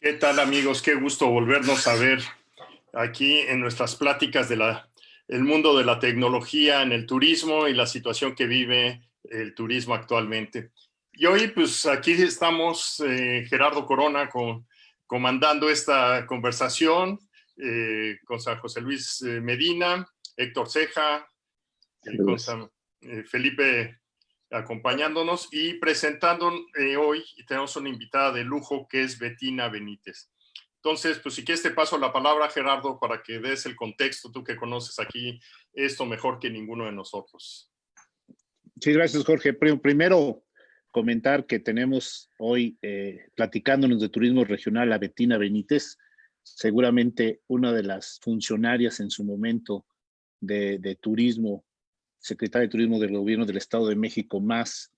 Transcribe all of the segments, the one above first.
¿Qué tal, amigos? Qué gusto volvernos a ver aquí en nuestras pláticas de el mundo de la tecnología en el turismo y la situación que vive el turismo actualmente. Y hoy, pues aquí estamos, Gerardo Corona, comandando esta conversación con San José Luis Medina, Héctor Ceja, con Felipe acompañándonos y presentando hoy, tenemos una invitada de lujo que es Bettina Benítez. Entonces, pues si quieres te paso la palabra, Gerardo, para que des el contexto, tú que conoces aquí esto mejor que ninguno de nosotros. Sí, gracias, Jorge. Primero, comentar que tenemos hoy platicándonos de turismo regional a Bettina Benítez, seguramente una de las funcionarias en su momento de turismo, secretaria de turismo del gobierno del Estado de México más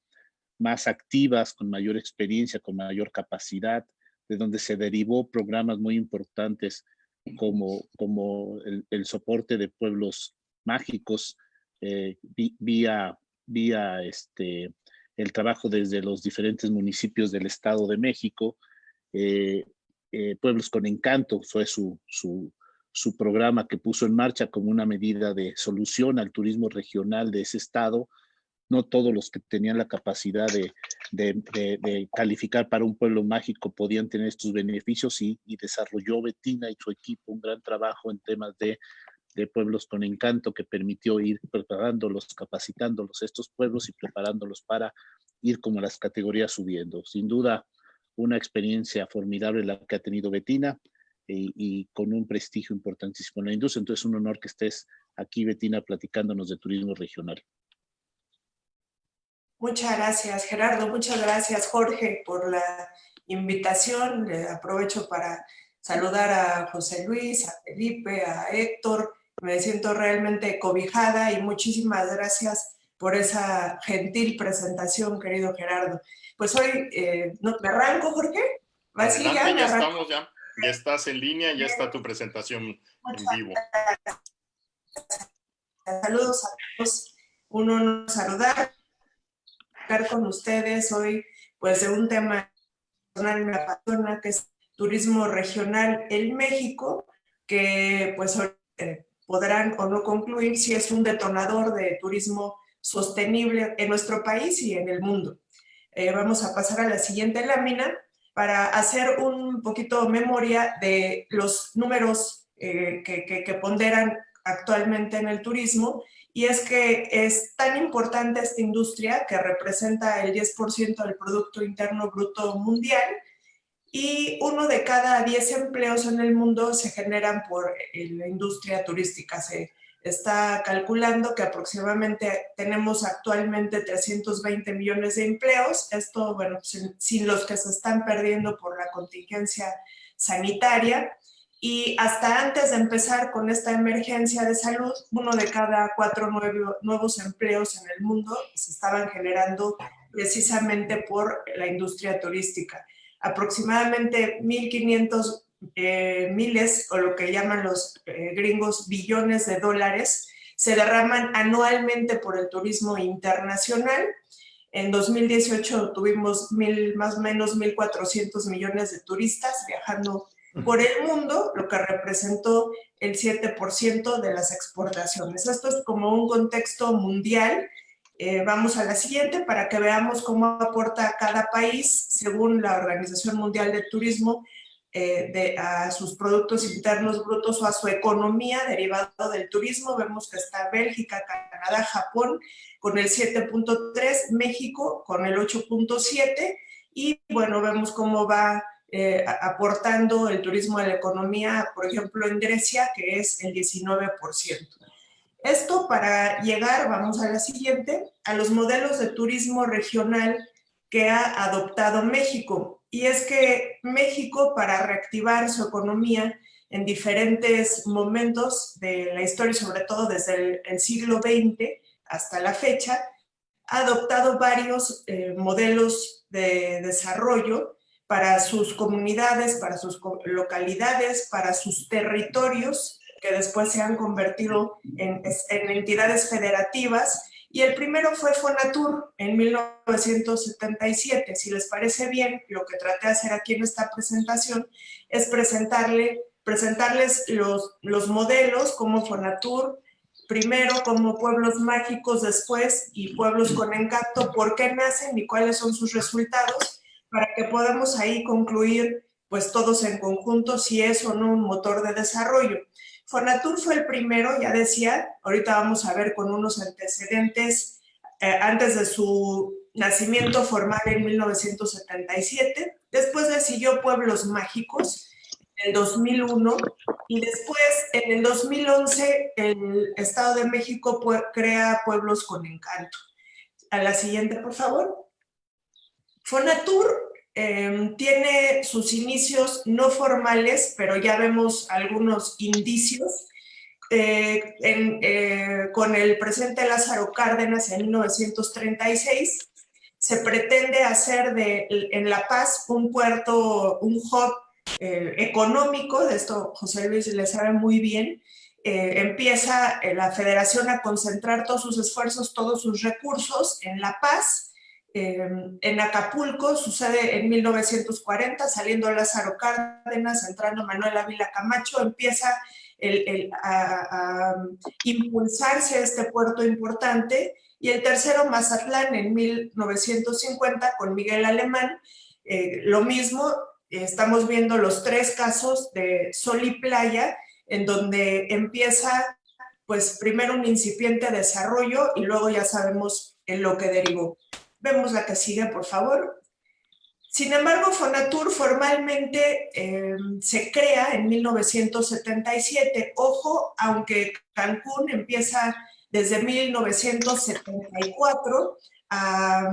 activas, con mayor experiencia, con mayor capacidad, de donde se derivó programas muy importantes como el soporte de pueblos mágicos, vía el trabajo desde los diferentes municipios del Estado de México. Pueblos con Encanto fue su programa que puso en marcha como una medida de solución al turismo regional de ese estado. No todos los que tenían la capacidad de calificar para un pueblo mágico podían tener estos beneficios y desarrolló Bettina y su equipo un gran trabajo en temas de pueblos con encanto que permitió ir preparándolos, capacitándolos estos pueblos y preparándolos para ir como las categorías subiendo. Sin duda, una experiencia formidable la que ha tenido Bettina y con un prestigio importantísimo en la industria. Entonces, un honor que estés aquí, Bettina, platicándonos de turismo regional. Muchas gracias, Gerardo. Muchas gracias, Jorge, por la invitación. Aprovecho para saludar a José Luis, a Felipe, a Héctor. Me siento realmente cobijada y muchísimas gracias por esa gentil presentación, querido Gerardo. Pues hoy, ¿no? ¿Me arranco, Jorge? Adelante, sí, ya estamos, ya estás en línea, ya está tu presentación en vivo. Saludos a todos. Un honor saludar con ustedes hoy, pues de un tema personal me apasiona, que es turismo regional en México, que pues podrán o no concluir si es un detonador de turismo sostenible en nuestro país y en el mundo. Vamos a pasar a la siguiente lámina para hacer un poquito memoria de los números que ponderan actualmente en el turismo, y es que es tan importante esta industria que representa el 10% del Producto Interno Bruto mundial, y 1 de cada 10 empleos en el mundo se generan por la industria turística. Se está calculando que aproximadamente tenemos actualmente 320 millones de empleos, esto, bueno, sin los que se están perdiendo por la contingencia sanitaria. Y hasta antes de empezar con esta emergencia de salud, 1 de cada 4 nuevos empleos en el mundo se estaban generando precisamente por la industria turística. Aproximadamente 1.500 miles, o lo que llaman los gringos billones de dólares, se derraman anualmente por el turismo internacional. En 2018 tuvimos más o menos 1.400 millones de turistas viajando por el mundo, lo que representó el 7% de las exportaciones. Esto es como un contexto mundial. Vamos a la siguiente para que veamos cómo aporta cada país, según la Organización Mundial del Turismo, a sus productos internos brutos o a su economía derivado del turismo. Vemos que está Bélgica, Canadá, Japón con el 7.3, México con el 8.7, y bueno, vemos cómo va aportando el turismo a la economía, por ejemplo, en Grecia, que es el 19%. Esto para llegar, vamos a la siguiente, a los modelos de turismo regional que ha adoptado México. Y es que México, para reactivar su economía en diferentes momentos de la historia, sobre todo desde el siglo XX hasta la fecha, ha adoptado varios modelos de desarrollo para sus comunidades, para sus localidades, para sus territorios, que después se han convertido en entidades federativas, Y el primero fue Fonatur en 1977. Si les parece bien, lo que traté de hacer aquí en esta presentación es presentarles los modelos como Fonatur, primero como pueblos mágicos, después y pueblos con encanto, por qué nacen y cuáles son sus resultados, para que podamos ahí concluir pues todos en conjunto si es o no un motor de desarrollo. Fonatur fue el primero, ya decía, ahorita vamos a ver con unos antecedentes antes de su nacimiento formal en 1977, después le siguió Pueblos Mágicos en el 2001 y después en el 2011 el Estado de México crea Pueblos con Encanto. A la siguiente, por favor. Fonatur tiene sus inicios no formales, pero ya vemos algunos indicios. Con el presidente Lázaro Cárdenas en 1936, se pretende hacer en La Paz un puerto, un hub económico, de esto José Luis le sabe muy bien. Empieza la federación a concentrar todos sus esfuerzos, todos sus recursos en La Paz. En Acapulco sucede en 1940, saliendo Lázaro Cárdenas, entrando Manuel Ávila Camacho, empieza a impulsarse este puerto importante, y el tercero, Mazatlán, en 1950, con Miguel Alemán, lo mismo, estamos viendo los tres casos de Sol y Playa, en donde empieza, pues, primero un incipiente desarrollo, y luego ya sabemos en lo que derivó. Vemos la que sigue, por favor. Sin embargo, Fonatur formalmente se crea en 1977. Ojo, aunque Cancún empieza desde 1974 a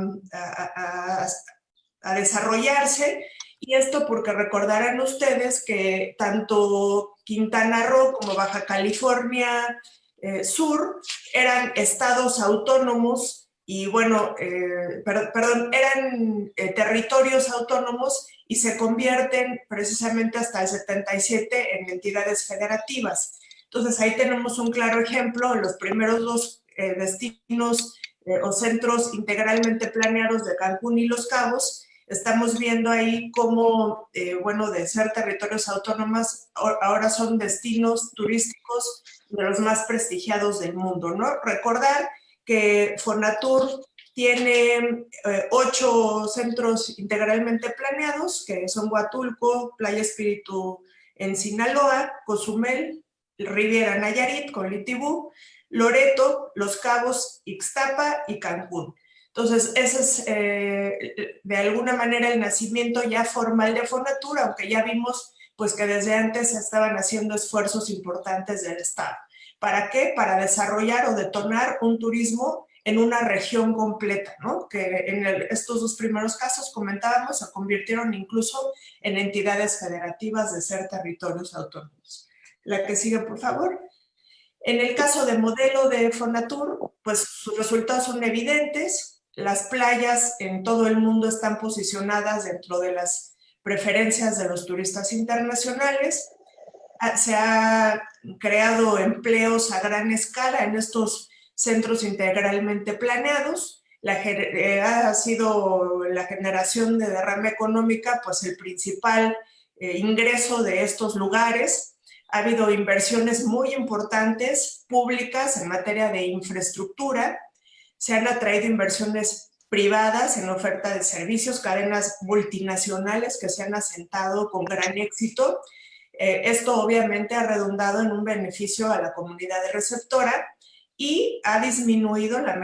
desarrollarse, y esto porque recordarán ustedes que tanto Quintana Roo como Baja California Sur eran estados autónomos y bueno, eran territorios autónomos y se convierten precisamente hasta el 77 en entidades federativas. Entonces ahí tenemos un claro ejemplo, los primeros dos destinos o centros integralmente planeados de Cancún y Los Cabos. Estamos viendo ahí cómo, bueno, de ser territorios autónomos, ahora son destinos turísticos de los más prestigiados del mundo, ¿no? Recordar que Fonatur tiene 8 centros integralmente planeados, que son Huatulco, Playa Espíritu en Sinaloa, Cozumel, Riviera Nayarit con Litibú, Loreto, Los Cabos, Ixtapa y Cancún. Entonces, ese es de alguna manera el nacimiento ya formal de Fonatur, aunque ya vimos pues, que desde antes se estaban haciendo esfuerzos importantes del Estado. ¿Para qué? Para desarrollar o detonar un turismo en una región completa, ¿no? Que en estos dos primeros casos comentábamos, se convirtieron incluso en entidades federativas de ser territorios autónomos. La que sigue, por favor. En el caso de modelo de Fonatur, pues sus resultados son evidentes. Las playas en todo el mundo están posicionadas dentro de las preferencias de los turistas internacionales. Se ha creado empleos a gran escala en estos centros integralmente planeados. Ha sido la generación de derrama económica pues el principal ingreso de estos lugares. Ha habido inversiones muy importantes públicas en materia de infraestructura. Se han atraído inversiones privadas en oferta de servicios, cadenas multinacionales que se han asentado con gran éxito. Esto obviamente ha redundado en un beneficio a la comunidad receptora y ha disminuido la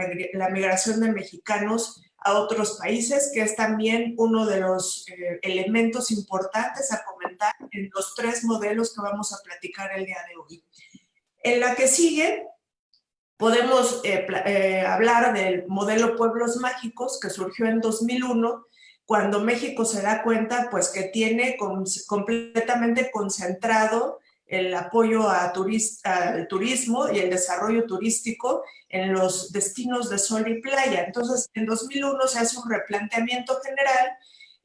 migración de mexicanos a otros países, que es también uno de los elementos importantes a comentar en los 3 modelos que vamos a platicar el día de hoy. En la que sigue, podemos hablar del modelo Pueblos Mágicos, que surgió en 2001, cuando México se da cuenta pues, que tiene completamente concentrado el apoyo al turismo y el desarrollo turístico en los destinos de sol y playa. Entonces, en 2001 se hace un replanteamiento general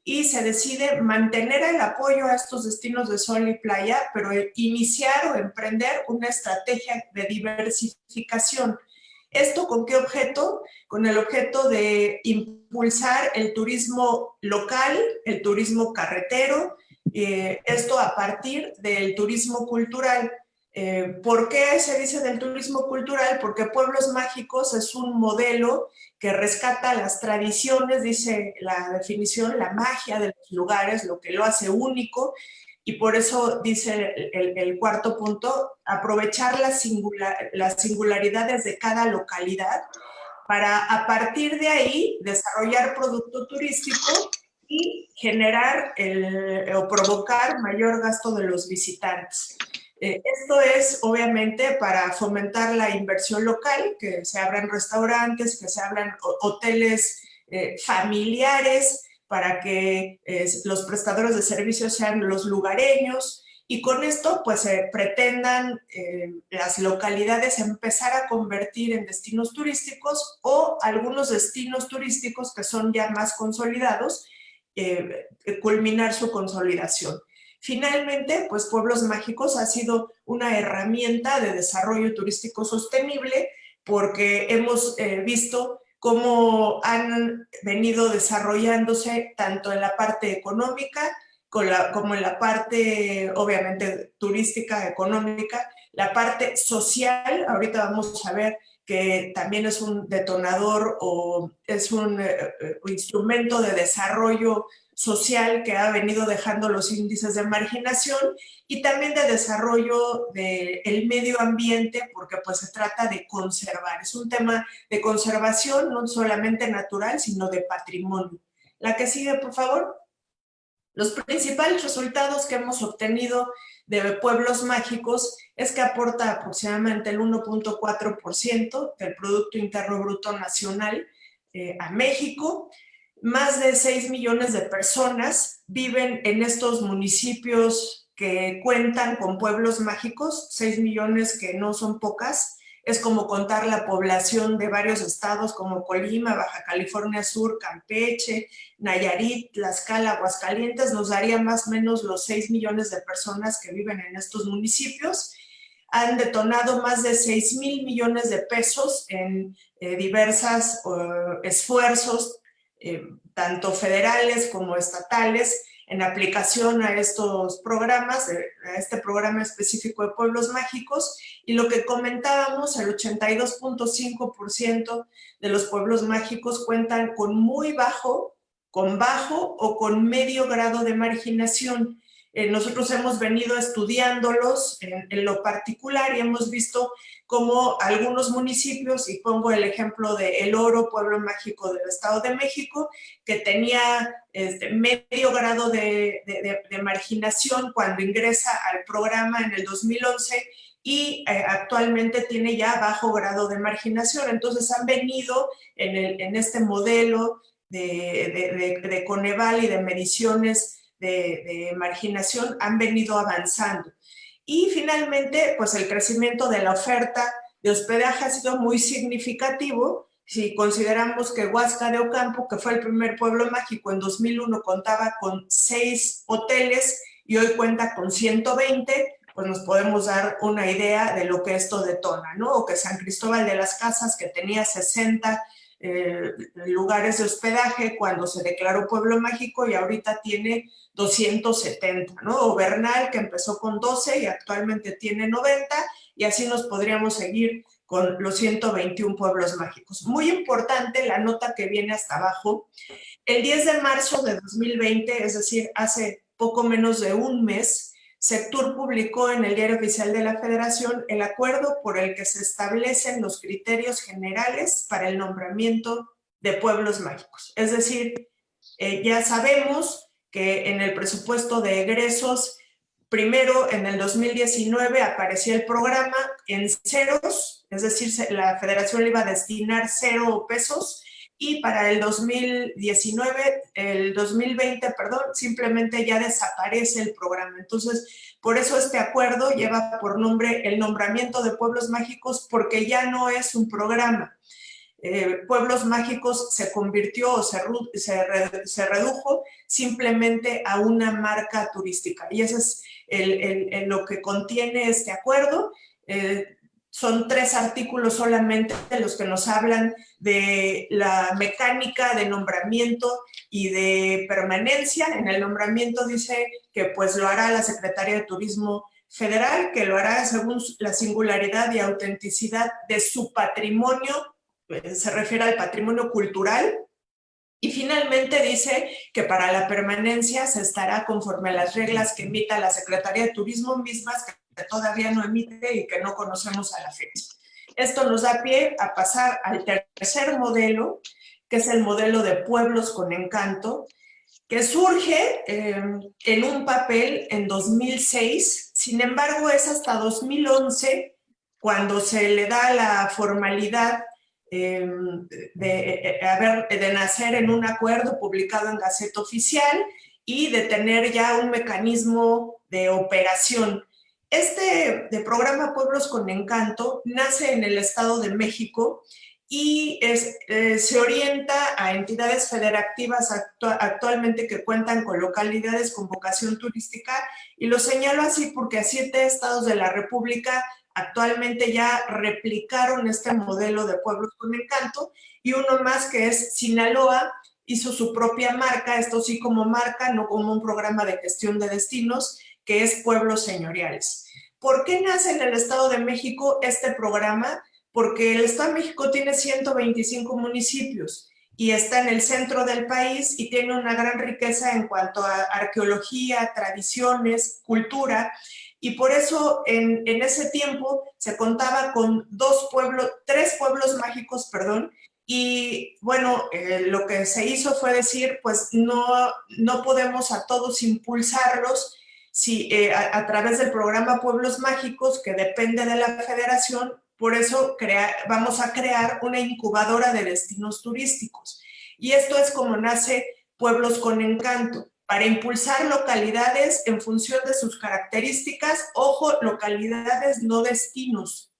y se decide mantener el apoyo a estos destinos de sol y playa, pero iniciar o emprender una estrategia de diversificación. ¿Esto con qué objeto? Con el objeto de impulsar el turismo local, el turismo carretero, esto a partir del turismo cultural. ¿Por qué se dice del turismo cultural? Porque Pueblos Mágicos es un modelo que rescata las tradiciones, dice la definición, la magia de los lugares, lo que lo hace único, y por eso dice el cuarto punto, aprovechar las singularidades de cada localidad para a partir de ahí desarrollar producto turístico y generar o provocar mayor gasto de los visitantes. Esto es obviamente para fomentar la inversión local, que se abran restaurantes, que se abran hoteles familiares, para que los prestadores de servicios sean los lugareños, y con esto pues se pretendan las localidades empezar a convertir en destinos turísticos, o algunos destinos turísticos que son ya más consolidados, culminar su consolidación. Finalmente, pues Pueblos Mágicos ha sido una herramienta de desarrollo turístico sostenible, porque hemos visto cómo han venido desarrollándose tanto en la parte económica como en la parte, obviamente, turística, económica, la parte social. Ahorita vamos a ver que también es un detonador o es un instrumento de desarrollo social que ha venido dejando los índices de marginación, y también de desarrollo del medio ambiente, porque pues se trata de conservar. Es un tema de conservación no solamente natural, sino de patrimonio. La que sigue, por favor. Los principales resultados que hemos obtenido de Pueblos Mágicos es que aporta aproximadamente el 1.4% del Producto Interno Bruto Nacional a México. Más de 6 millones de personas viven en estos municipios que cuentan con pueblos mágicos, 6 millones que no son pocas. Es como contar la población de varios estados como Colima, Baja California Sur, Campeche, Nayarit, Tlaxcala, Aguascalientes. Nos daría más o menos los 6 millones de personas que viven en estos municipios. Han detonado más de 6,000 millones de pesos en diversos esfuerzos, tanto federales como estatales, en aplicación a estos programas, a este programa específico de Pueblos Mágicos. Y lo que comentábamos, el 82.5% de los pueblos mágicos cuentan con con bajo o con medio grado de marginación. Nosotros hemos venido estudiándolos en lo particular, y hemos visto cómo algunos municipios, y pongo el ejemplo de El Oro, pueblo mágico del Estado de México, que tenía medio grado de marginación cuando ingresa al programa en el 2011, y actualmente tiene ya bajo grado de marginación. Entonces han venido en este modelo de Coneval y de mediciones de marginación, han venido avanzando. Y finalmente, pues el crecimiento de la oferta de hospedaje ha sido muy significativo. Si consideramos que Huasca de Ocampo, que fue el primer pueblo mágico en 2001, contaba con 6 hoteles y hoy cuenta con 120, pues nos podemos dar una idea de lo que esto detona, ¿no? O que San Cristóbal de las Casas, que tenía 60 lugares de hospedaje cuando se declaró pueblo mágico, y ahorita tiene 270, ¿no? O Bernal, que empezó con 12 y actualmente tiene 90, y así nos podríamos seguir con los 121 pueblos mágicos. Muy importante la nota que viene hasta abajo. El 10 de marzo de 2020, es decir, hace poco menos de un mes, Sectur publicó en el Diario Oficial de la Federación el acuerdo por el que se establecen los criterios generales para el nombramiento de pueblos mágicos. Es decir, ya sabemos que en el presupuesto de egresos, primero en el 2019 aparecía el programa en ceros, es decir, la Federación le iba a destinar 0 pesos, y para el 2020, simplemente ya desaparece el programa. Entonces, por eso este acuerdo lleva por nombre el nombramiento de pueblos mágicos, porque ya no es un programa. Pueblos Mágicos se convirtió o se redujo simplemente a una marca turística, y eso es lo que contiene este acuerdo. son 3 artículos solamente los que nos hablan de la mecánica de nombramiento y de permanencia. En el nombramiento dice que pues lo hará la Secretaría de Turismo Federal, que lo hará según la singularidad y autenticidad de su patrimonio, se refiere al patrimonio cultural. Y finalmente dice que para la permanencia se estará conforme a las reglas que emita la Secretaría de Turismo mismas, que todavía no emite y que no conocemos a la fecha. Esto nos da pie a pasar al tercer modelo, que es el modelo de pueblos con encanto, que surge en un papel en 2006, sin embargo es hasta 2011 cuando se le da la formalidad de nacer en un acuerdo publicado en Gaceta Oficial y de tener ya un mecanismo de operación. Este programa Pueblos con Encanto nace en el Estado de México y se orienta a entidades federativas actualmente que cuentan con localidades con vocación turística, y lo señalo así porque a 7 estados de la República actualmente ya replicaron este modelo de pueblos con encanto, y uno más, que es Sinaloa, hizo su propia marca, esto sí como marca, no como un programa de gestión de destinos, que es Pueblos Señoriales. ¿Por qué nace en el Estado de México este programa? Porque el Estado de México tiene 125 municipios y está en el centro del país y tiene una gran riqueza en cuanto a arqueología, tradiciones, cultura, y por eso en ese tiempo se contaba con 3 pueblos mágicos, y bueno, lo que se hizo fue decir, pues no podemos a todos impulsarlos a través del programa Pueblos Mágicos, que depende de la federación. Por eso vamos a crear una incubadora de destinos turísticos. Y esto es como nace Pueblos con Encanto, para impulsar localidades en función de sus características. Ojo, localidades, no destinos.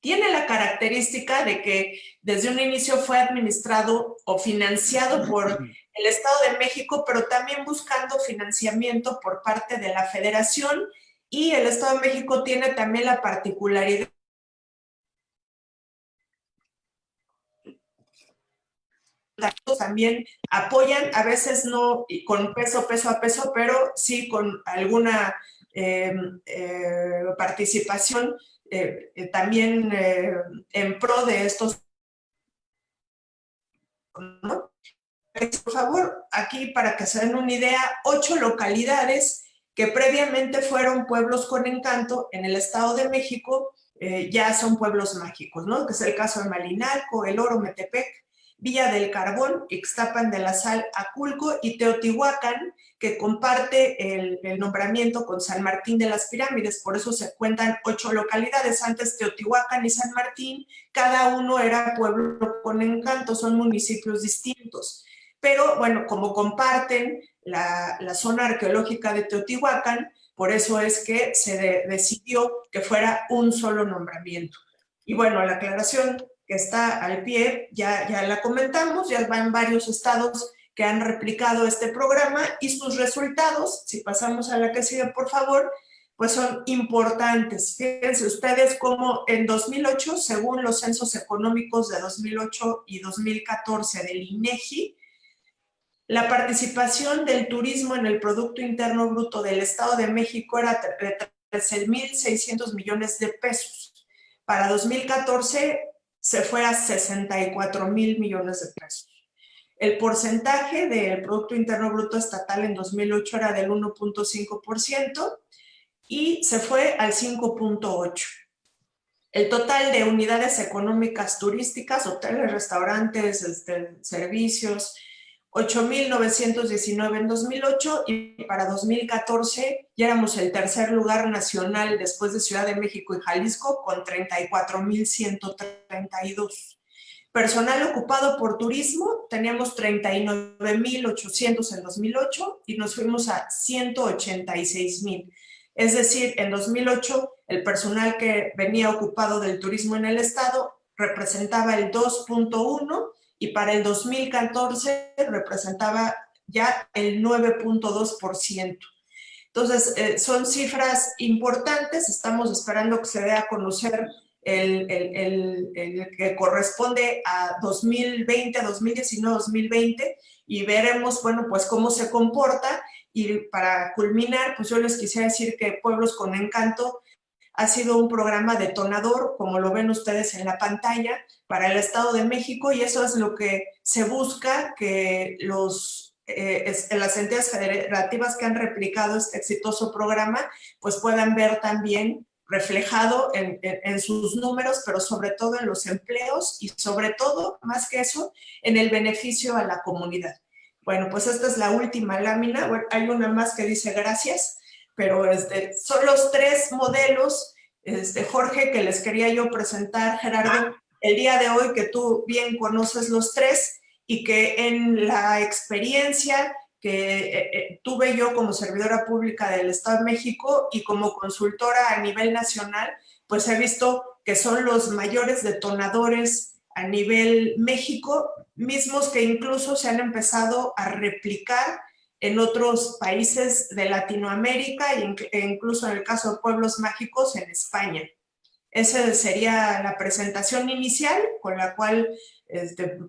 Tiene la característica de que desde un inicio fue administrado o financiado por el Estado de México, pero también buscando financiamiento por parte de la Federación, y el Estado de México tiene también la particularidad también apoyan, a veces no con peso a peso, pero sí con alguna participación también en pro de estos, ¿no? Por favor, aquí para que se den una idea, 8 localidades que previamente fueron pueblos con encanto en el Estado de México, ya son pueblos mágicos, ¿no? Que es el caso de Malinalco, El Oro, Metepec, Villa del Carbón, Ixtapan de la Sal, Aculco y Teotihuacán, que comparte el nombramiento con San Martín de las Pirámides. Por eso se cuentan 8 localidades. Antes Teotihuacán y San Martín, cada uno era pueblo con encanto, son municipios distintos. Pero bueno, como comparten la zona arqueológica de Teotihuacán, por eso es que se decidió que fuera un solo nombramiento. Y bueno, la aclaración que está al pie, ya la comentamos, ya van varios estados que han replicado este programa, y sus resultados, si pasamos a la que sigue, por favor, pues son importantes. Fíjense ustedes cómo en 2008, según los censos económicos de 2008 y 2014 del INEGI, la participación del turismo en el Producto Interno Bruto del Estado de México era de 13,600 millones de pesos. Para 2014 se fue a 64,000 millones de pesos. El porcentaje del Producto Interno Bruto estatal en 2008 era del 1.5% y se fue al 5.8%. El total de unidades económicas turísticas, hoteles, restaurantes, servicios, 8,919 en 2008, y para 2014 ya éramos el tercer lugar nacional después de Ciudad de México y Jalisco, con 34,132. Personal ocupado por turismo, teníamos 39,800 en 2008 y nos fuimos a 186,000. Es decir, en 2008 el personal que venía ocupado del turismo en el estado representaba el 2.1%, y para el 2014 representaba ya el 9.2%. Entonces, son cifras importantes. Estamos esperando que se dé a conocer el que corresponde a 2020, 2019, 2020, y veremos, bueno, pues cómo se comporta. Y para culminar, pues yo les quisiera decir que Pueblos con Encanto ha sido un programa detonador, como lo ven ustedes en la pantalla, para el Estado de México, y eso es lo que se busca, que las entidades federativas que han replicado este exitoso programa, pues puedan ver también reflejado en sus números, pero sobre todo en los empleos y sobre todo, más que eso, en el beneficio a la comunidad. Bueno, pues esta es la última lámina. Bueno, hay una más que dice gracias, pero son los 3 modelos, Jorge, que les quería yo presentar, Gerardo, el día de hoy, que tú bien conoces los 3 y que en la experiencia que tuve yo como servidora pública del Estado de México y como consultora a nivel nacional, pues he visto que son los mayores detonadores a nivel México, mismos que incluso se han empezado a replicar en otros países de Latinoamérica e incluso en el caso de Pueblos Mágicos en España. Esa sería la presentación inicial con la cual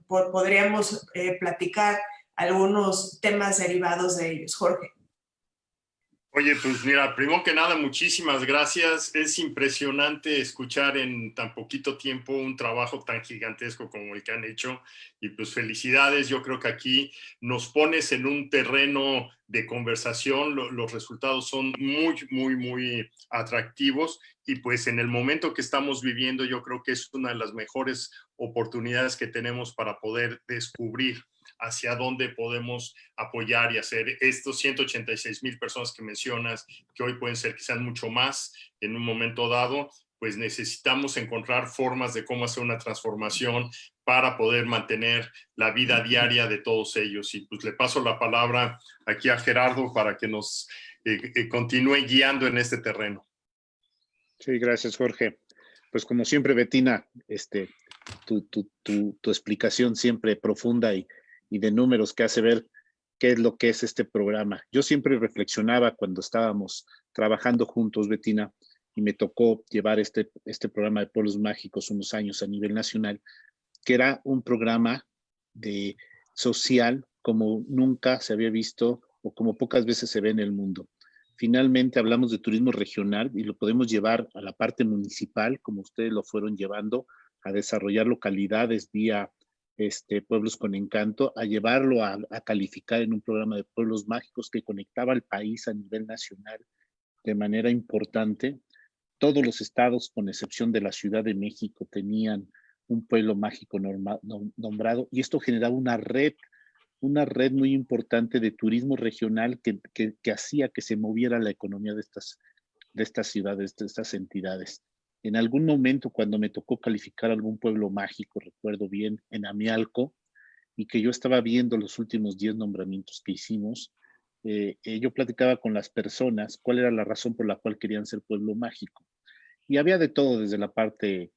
podríamos platicar algunos temas derivados de ellos. Jorge. Oye, pues mira, primero que nada, muchísimas gracias. Es impresionante escuchar en tan poquito tiempo un trabajo tan gigantesco como el que han hecho. Y pues felicidades, yo creo que aquí nos pones en un terreno de conversación. Los resultados son muy, muy, muy atractivos. Y pues en el momento que estamos viviendo, yo creo que es una de las mejores oportunidades que tenemos para poder descubrir hacia dónde podemos apoyar y hacer estos 186,000 personas que mencionas, que hoy pueden ser quizás mucho más en un momento dado, pues necesitamos encontrar formas de cómo hacer una transformación para poder mantener la vida diaria de todos ellos. Y pues le paso la palabra aquí a Gerardo para que nos continúe guiando en este terreno. Sí, gracias, Jorge. Pues como siempre, Bettina, tu explicación siempre profunda y de números que hace ver qué es lo que es este programa. Yo siempre reflexionaba cuando estábamos trabajando juntos, Bettina, y me tocó llevar este programa de Pueblos Mágicos unos años a nivel nacional, que era un programa social como nunca se había visto o como pocas veces se ve en el mundo. Finalmente hablamos de turismo regional y lo podemos llevar a la parte municipal, como ustedes lo fueron llevando, a desarrollar localidades vía Pueblos con Encanto, a llevarlo a calificar en un programa de Pueblos Mágicos que conectaba al país a nivel nacional de manera importante. Todos los estados, con excepción de la Ciudad de México, tenían un pueblo mágico nombrado, y esto generaba una red muy importante de turismo regional que hacía que se moviera la economía de estas ciudades, de estas entidades. En algún momento, cuando me tocó calificar algún pueblo mágico, recuerdo bien, en Amialco, y que yo estaba viendo los últimos 10 nombramientos que hicimos, yo platicaba con las personas cuál era la razón por la cual querían ser pueblo mágico. Y había de todo, desde la parte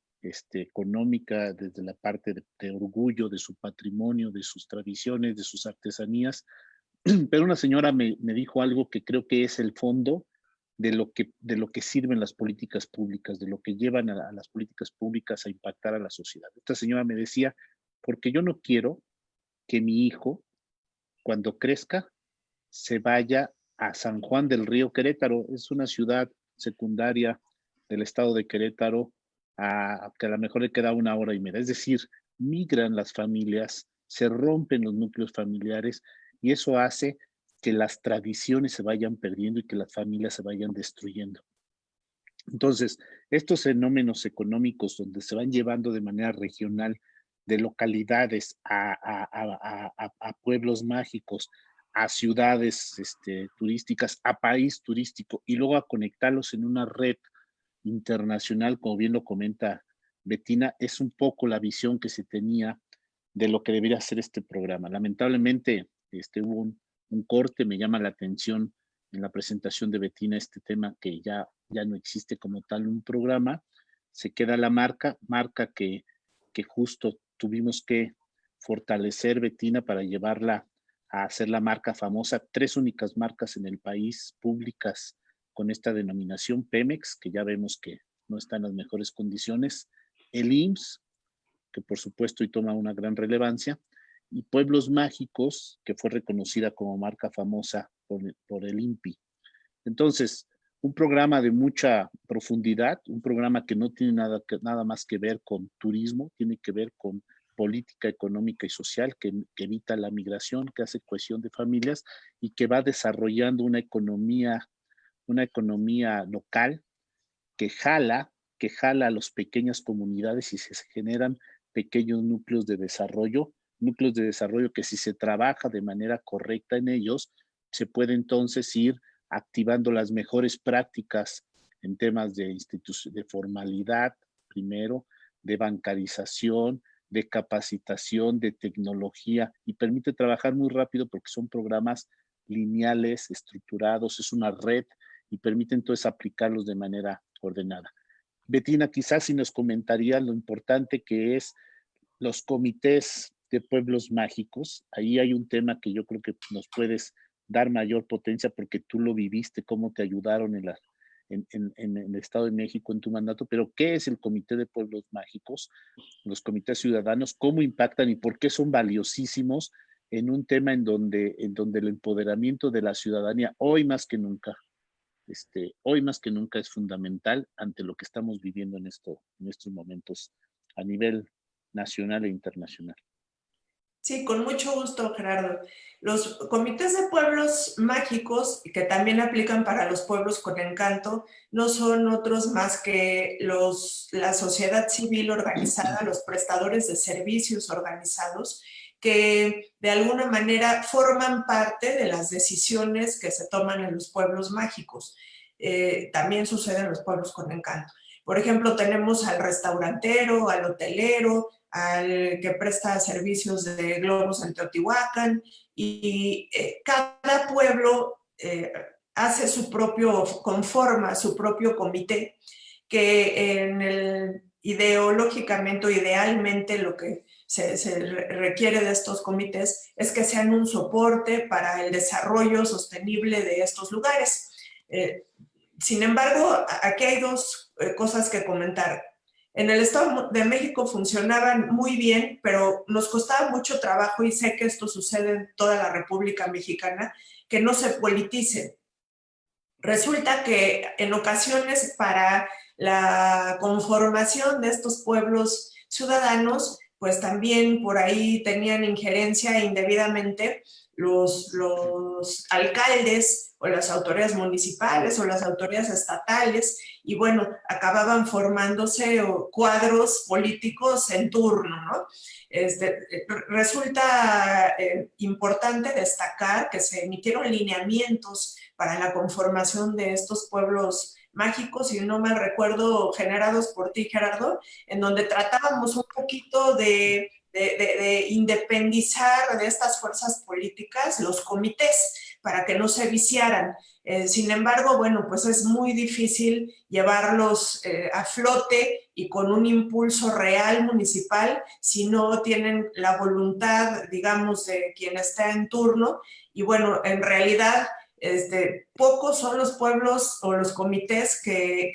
económica, desde la parte de orgullo, de su patrimonio, de sus tradiciones, de sus artesanías. Pero una señora me dijo algo que creo que es el fondo de lo que sirven las políticas públicas, de lo que llevan a las políticas públicas a impactar a la sociedad. Esta señora me decía, porque yo no quiero que mi hijo, cuando crezca, se vaya a San Juan del Río, Querétaro. Es una ciudad secundaria del estado de Querétaro, que a lo mejor le queda 1 hora y media. Es decir, migran las familias, se rompen los núcleos familiares, y eso hace que las tradiciones se vayan perdiendo y que las familias se vayan destruyendo. Entonces, estos fenómenos económicos donde se van llevando de manera regional de localidades a pueblos mágicos, a ciudades turísticas, a país turístico, y luego a conectarlos en una red internacional, como bien lo comenta Bettina, es un poco la visión que se tenía de lo que debería ser este programa. Lamentablemente hubo un corte. Me llama la atención en la presentación de Bettina este tema, que ya no existe como tal un programa. Se queda la marca que justo tuvimos que fortalecer, Bettina, para llevarla a hacer la marca famosa. 3 únicas marcas en el país públicas con esta denominación, Pemex, que ya vemos que no está en las mejores condiciones, el IMSS, que por supuesto y toma una gran relevancia, y Pueblos Mágicos, que fue reconocida como marca famosa por el INPI. Entonces, un programa de mucha profundidad, un programa que no tiene nada más que ver con turismo, tiene que ver con política económica y social, que evita la migración, que hace cohesión de familias y que va desarrollando una economía local que jala a las pequeñas comunidades y se generan pequeños núcleos de desarrollo que si se trabaja de manera correcta en ellos, se puede entonces ir activando las mejores prácticas en temas de formalidad, primero, de bancarización, de capacitación, de tecnología, y permite trabajar muy rápido porque son programas lineales, estructurados, es una red y permite entonces aplicarlos de manera ordenada. Betina, quizás si nos comentaría lo importante que es los comités de pueblos mágicos. Ahí hay un tema que yo creo que nos puedes dar mayor potencia porque tú lo viviste, cómo te ayudaron en el Estado de México en tu mandato, pero ¿qué es el Comité de Pueblos Mágicos? Los comités ciudadanos, ¿cómo impactan y por qué son valiosísimos en un tema en donde el empoderamiento de la ciudadanía hoy más que nunca es fundamental ante lo que estamos viviendo en estos momentos a nivel nacional e internacional? Sí, con mucho gusto, Gerardo. Los comités de pueblos mágicos, que también aplican para los pueblos con encanto, no son otros más que la sociedad civil organizada, los prestadores de servicios organizados, que de alguna manera forman parte de las decisiones que se toman en los pueblos mágicos. También sucede en los pueblos con encanto. Por ejemplo, tenemos al restaurantero, al hotelero, al que presta servicios de globos en Teotihuacán, y cada pueblo hace conforma su propio comité, que ideológicamente o idealmente lo que se requiere de estos comités es que sean un soporte para el desarrollo sostenible de estos lugares. Sin embargo, aquí hay dos cosas que comentar. En el Estado de México funcionaban muy bien, pero nos costaba mucho trabajo, y sé que esto sucede en toda la República Mexicana, que no se politicen. Resulta que en ocasiones para la conformación de estos pueblos ciudadanos, pues también por ahí tenían injerencia indebidamente los alcaldes o las autoridades municipales o las autoridades estatales, y bueno, acababan formándose cuadros políticos en turno, ¿no? Resulta importante destacar que se emitieron lineamientos para la conformación de estos pueblos mágicos, si no mal recuerdo, generados por ti, Gerardo, en donde tratábamos un poquito de independizar de estas fuerzas políticas los comités para que no se viciaran. Sin embargo, bueno, pues es muy difícil llevarlos a flote y con un impulso real municipal si no tienen la voluntad, digamos, de quien está en turno. Y bueno, en realidad pocos son los pueblos o los comités que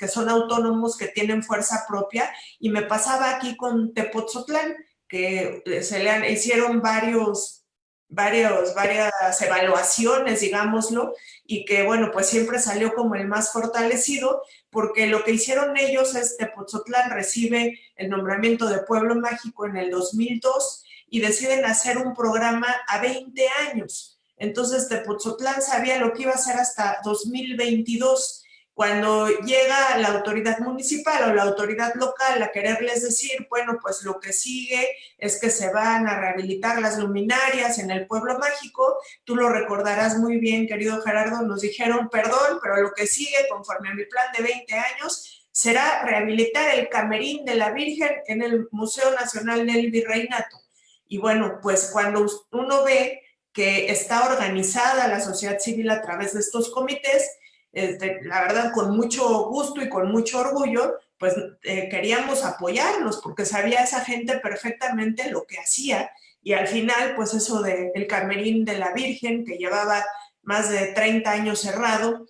son autónomos, que tienen fuerza propia, y me pasaba aquí con Tepotzotlán, que hicieron varias evaluaciones, digámoslo, y que bueno, pues siempre salió como el más fortalecido, porque lo que hicieron ellos es Tepotzotlán recibe el nombramiento de Pueblo Mágico en el 2002 y deciden hacer un programa a 20 años. Entonces Tepotzotlán sabía lo que iba a hacer hasta 2022. Cuando llega la autoridad municipal o la autoridad local a quererles decir, bueno, pues lo que sigue es que se van a rehabilitar las luminarias en el pueblo mágico, tú lo recordarás muy bien, querido Gerardo, nos dijeron, perdón, pero lo que sigue conforme a mi plan de 20 años será rehabilitar el camerín de la Virgen en el Museo Nacional del Virreinato. Y bueno, pues cuando uno ve que está organizada la sociedad civil a través de estos comités, la verdad, con mucho gusto y con mucho orgullo, pues queríamos apoyarlos porque sabía esa gente perfectamente lo que hacía. Y al final, pues eso del camerín de la Virgen, que llevaba más de 30 años cerrado,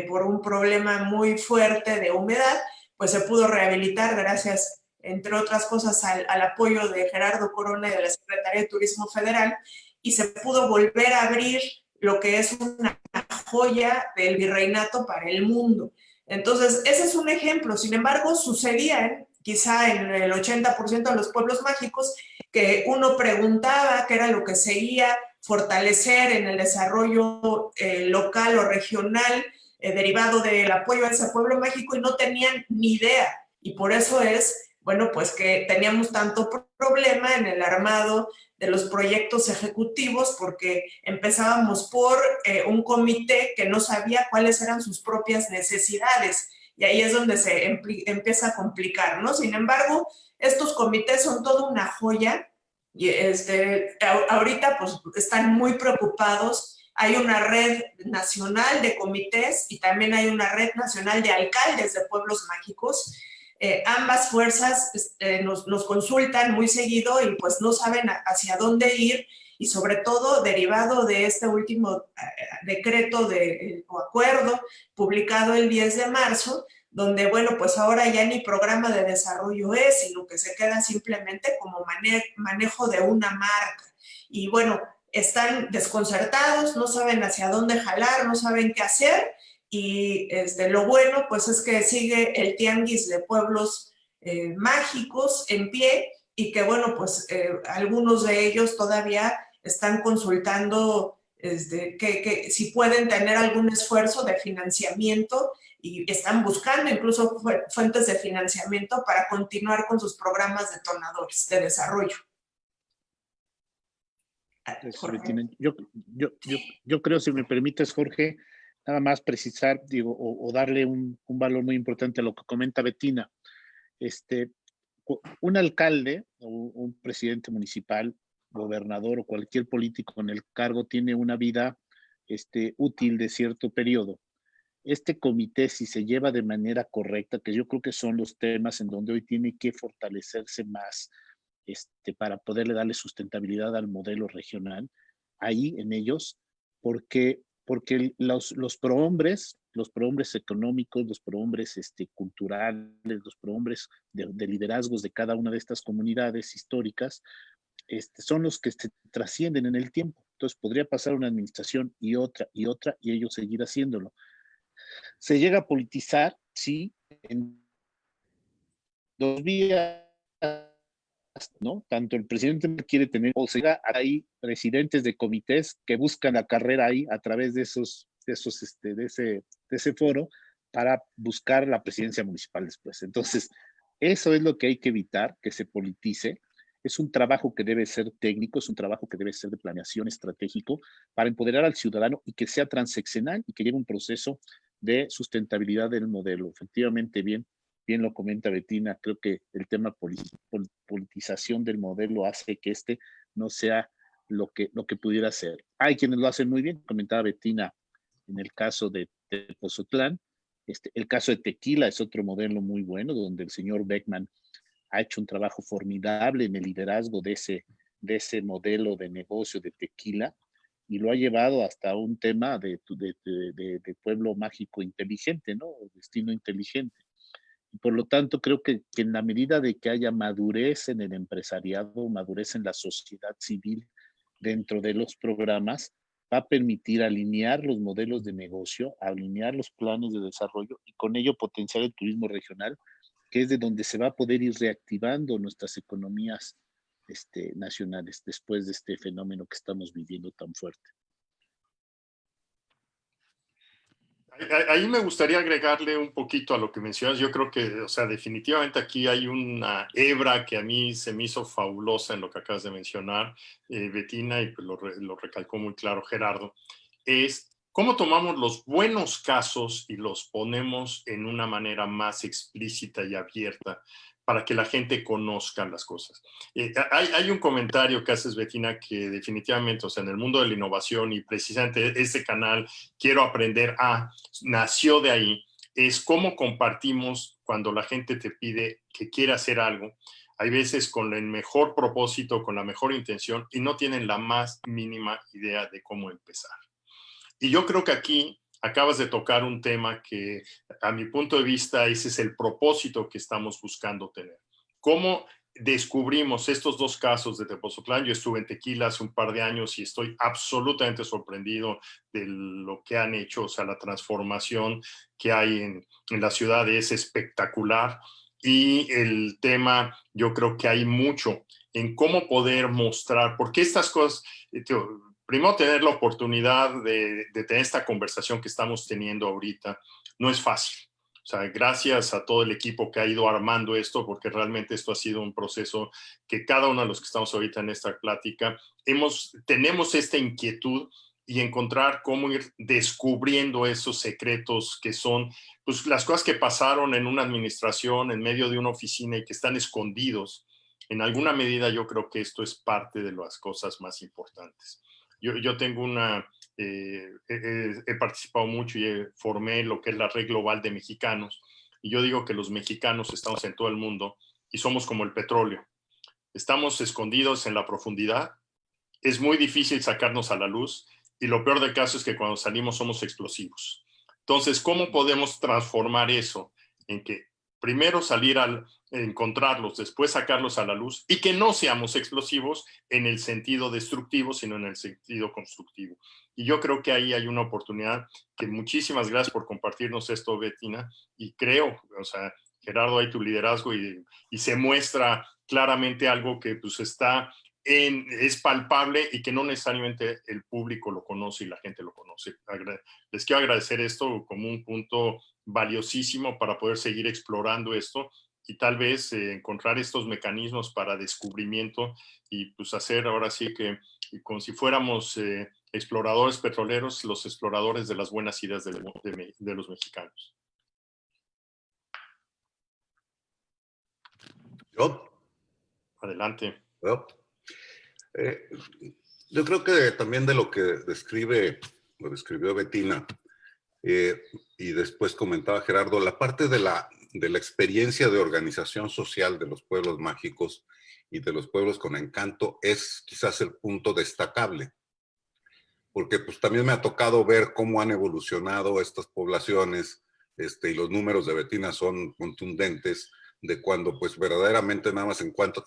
por un problema muy fuerte de humedad, pues se pudo rehabilitar gracias, entre otras cosas, al apoyo de Gerardo Corona y de la Secretaría de Turismo Federal, y se pudo volver a abrir lo que es una joya del virreinato para el mundo. Entonces, ese es un ejemplo. Sin embargo, sucedía quizá en el 80% de los pueblos mágicos que uno preguntaba qué era lo que seguía fortalecer en el desarrollo local o regional derivado del apoyo a ese pueblo mágico y no tenían ni idea. Y por eso es, bueno, pues que teníamos tanto problema en el armado de los proyectos ejecutivos porque empezábamos por un comité que no sabía cuáles eran sus propias necesidades y ahí es donde se empieza a complicar, ¿no? Sin embargo, estos comités son toda una joya y ahorita pues están muy preocupados. Hay una red nacional de comités y también hay una red nacional de alcaldes de pueblos mágicos. Ambas fuerzas nos consultan muy seguido y pues no saben hacia dónde ir y sobre todo derivado de este último decreto o acuerdo publicado el 10 de marzo, donde, bueno, pues ahora ya ni programa de desarrollo es, sino que se queda simplemente como manejo de una marca. Y bueno, están desconcertados, no saben hacia dónde jalar, no saben qué hacer, y lo bueno pues es que sigue el tianguis de pueblos mágicos en pie y que bueno pues algunos de ellos todavía están consultando que si pueden tener algún esfuerzo de financiamiento y están buscando incluso fuentes de financiamiento para continuar con sus programas detonadores de desarrollo. Yo creo, si me permites, Jorge, nada más precisar, digo, o darle un valor muy importante a lo que comenta Bettina. Un alcalde o un presidente municipal, gobernador o cualquier político en el cargo tiene una vida útil de cierto periodo. Este comité, si se lleva de manera correcta, que yo creo que son los temas en donde hoy tiene que fortalecerse más para poderle darle sustentabilidad al modelo regional, ahí en ellos, porque los prohombres económicos, los prohombres culturales, los prohombres de liderazgos de cada una de estas comunidades históricas, son los que se trascienden en el tiempo. Entonces podría pasar una administración y otra, y ellos seguir haciéndolo. Se llega a politizar, sí, en dos vías, ¿no? Tanto el presidente quiere tener, o sea, hay presidentes de comités que buscan la carrera ahí a través de ese foro para buscar la presidencia municipal después. Entonces, eso es lo que hay que evitar, que se politice. Es un trabajo que debe ser técnico, es un trabajo que debe ser de planeación estratégico para empoderar al ciudadano y que sea transeccional y que lleve un proceso de sustentabilidad del modelo. Efectivamente, bien lo comenta Bettina, creo que el tema politización del modelo hace que no sea lo que pudiera ser. Hay quienes lo hacen muy bien, comentaba Bettina en el caso de Tepozotlán. El caso de Tequila es otro modelo muy bueno, donde el señor Beckman ha hecho un trabajo formidable en el liderazgo de ese modelo de negocio de tequila y lo ha llevado hasta un tema de pueblo mágico inteligente, ¿no? Destino inteligente. Y por lo tanto, creo que en la medida de que haya madurez en el empresariado, madurez en la sociedad civil dentro de los programas, va a permitir alinear los modelos de negocio, alinear los planes de desarrollo y con ello potenciar el turismo regional, que es de donde se va a poder ir reactivando nuestras economías nacionales después de este fenómeno que estamos viviendo tan fuerte. Ahí me gustaría agregarle un poquito a lo que mencionas. Yo creo que, o sea, definitivamente aquí hay una hebra que a mí se me hizo fabulosa en lo que acabas de mencionar, Bettina, y pues lo recalcó muy claro Gerardo, es cómo tomamos los buenos casos y los ponemos en una manera más explícita y abierta para que la gente conozca las cosas. Hay un comentario que haces, Bettina, que definitivamente, o sea, en el mundo de la innovación y precisamente este canal, Quiero Aprender nació de ahí, es cómo compartimos cuando la gente te pide que quiera hacer algo. Hay veces con el mejor propósito, con la mejor intención y no tienen la más mínima idea de cómo empezar. Y yo creo que aquí acabas de tocar un tema que, a mi punto de vista, ese es el propósito que estamos buscando tener. ¿Cómo descubrimos estos dos casos de Tepozotlán? Yo estuve en Tequila hace un par de años y estoy absolutamente sorprendido de lo que han hecho. O sea, la transformación que hay en la ciudad es espectacular. Y el tema, yo creo que hay mucho en cómo poder mostrar, porque estas cosas, primero tener la oportunidad de tener esta conversación que estamos teniendo ahorita, no es fácil. O sea, gracias a todo el equipo que ha ido armando esto, porque realmente esto ha sido un proceso que cada uno de los que estamos ahorita en esta plática, tenemos esta inquietud y encontrar cómo ir descubriendo esos secretos que son pues, las cosas que pasaron en una administración, en medio de una oficina y que están escondidos. En alguna medida yo creo que esto es parte de las cosas más importantes. Yo tengo he participado mucho y formé lo que es la Red Global de Mexicanos. Y yo digo que los mexicanos estamos en todo el mundo y somos como el petróleo. Estamos escondidos en la profundidad. Es muy difícil sacarnos a la luz y lo peor del caso es que cuando salimos somos explosivos. Entonces, ¿cómo podemos transformar eso en que primero salir a encontrarlos, después sacarlos a la luz y que no seamos explosivos en el sentido destructivo, sino en el sentido constructivo? Y yo creo que ahí hay una oportunidad que muchísimas gracias por compartirnos esto, Bettina, y creo, o sea, Gerardo, hay tu liderazgo y se muestra claramente algo que pues es palpable y que no necesariamente el público lo conoce y la gente lo conoce. Les quiero agradecer esto como un punto valiosísimo para poder seguir explorando esto y tal vez encontrar estos mecanismos para descubrimiento y pues hacer ahora sí que como si fuéramos exploradores petroleros, los exploradores de las buenas ideas de los mexicanos. ¿Yo? Adelante. Yo creo que también de lo que describió Bettina y después comentaba Gerardo, la parte de la experiencia de organización social de los pueblos mágicos y de los pueblos con encanto es quizás el punto destacable. Porque pues también me ha tocado ver cómo han evolucionado estas poblaciones y los números de Bettina son contundentes, de cuando pues verdaderamente nada más en cuartos